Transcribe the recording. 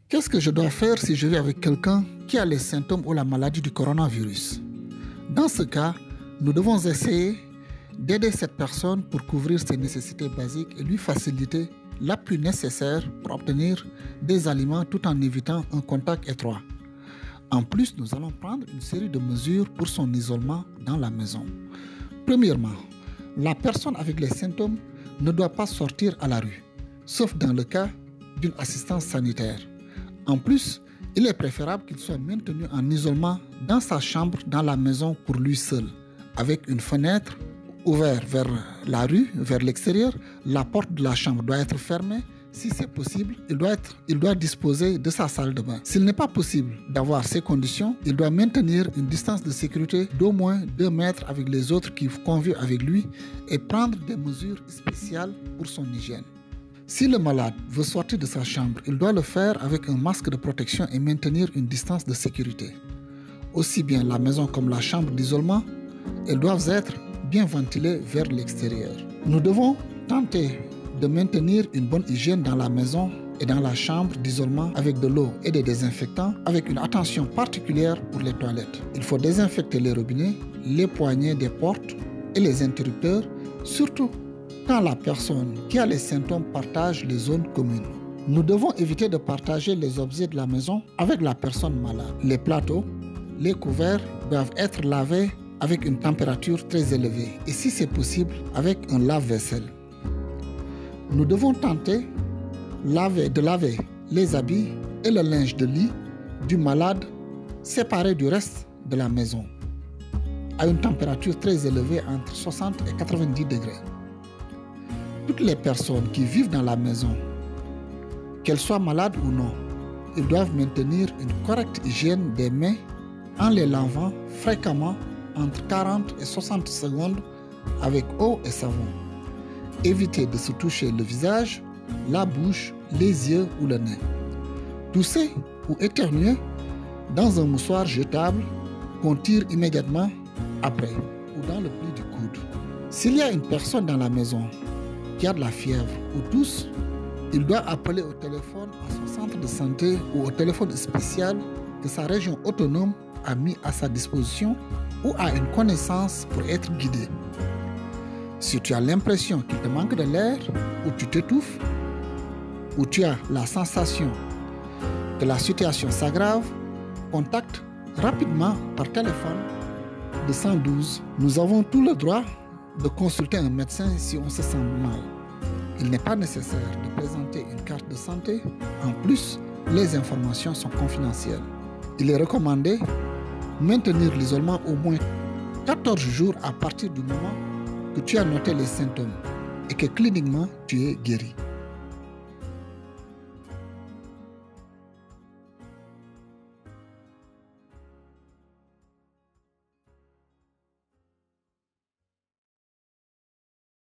Qu'est-ce que je dois faire si je vis avec quelqu'un qui a les symptômes ou la maladie du coronavirus? Dans ce cas, nous devons essayer d'aider cette personne pour couvrir ses nécessités basiques et lui faciliter l'appui nécessaire pour obtenir des aliments tout en évitant un contact étroit. En plus, nous allons prendre une série de mesures pour son isolement dans la maison. Premièrement, la personne avec les symptômes ne doit pas sortir à la rue, sauf dans le cas d'une assistance sanitaire. En plus, il est préférable qu'il soit maintenu en isolement dans sa chambre dans la maison pour lui seul, avec une fenêtre ouverte vers la rue, vers l'extérieur. La porte de la chambre doit être fermée. Si c'est possible, il doit disposer de sa salle de bain. S'il n'est pas possible d'avoir ces conditions, il doit maintenir une distance de sécurité d'au moins 2 mètres avec les autres qui convivent avec lui et prendre des mesures spéciales pour son hygiène. Si le malade veut sortir de sa chambre, il doit le faire avec un masque de protection et maintenir une distance de sécurité. Aussi bien la maison comme la chambre d'isolement, elles doivent être bien ventilées vers l'extérieur. Nous devons tenter de maintenir une bonne hygiène dans la maison et dans la chambre d'isolement avec de l'eau et des désinfectants, avec une attention particulière pour les toilettes. Il faut désinfecter les robinets, les poignées des portes et les interrupteurs, surtout quand la personne qui a les symptômes partage les zones communes. Nous devons éviter de partager les objets de la maison avec la personne malade. Les plateaux, les couverts doivent être lavés avec une température très élevée et si c'est possible avec un lave-vaisselle. Nous devons tenter de laver les habits et le linge de lit du malade séparés du reste de la maison à une température très élevée entre 60 et 90 degrés. Toutes les personnes qui vivent dans la maison, qu'elles soient malades ou non, ils doivent maintenir une correcte hygiène des mains en les lavant fréquemment entre 40 et 60 secondes avec eau et savon. Éviter de se toucher le visage, la bouche, les yeux ou le nez. Tousser ou éternuer dans un moussoir jetable qu'on tire immédiatement après ou dans le pli du coude. S'il y a une personne dans la maison qui a de la fièvre ou tousse, il doit appeler au téléphone à son centre de santé ou au téléphone spécial que sa région autonome a mis à sa disposition ou à une connaissance pour être guidé. Si tu as l'impression qu'il te manque de l'air, ou tu t'étouffes, ou tu as la sensation que la situation s'aggrave, contacte rapidement par téléphone le 112. Nous avons tout le droit de consulter un médecin si on se sent mal. Il n'est pas nécessaire de présenter une carte de santé. En plus, les informations sont confidentielles. Il est recommandé de maintenir l'isolement au moins 14 jours à partir du moment que tu as noté les symptômes et que cliniquement tu es guéri.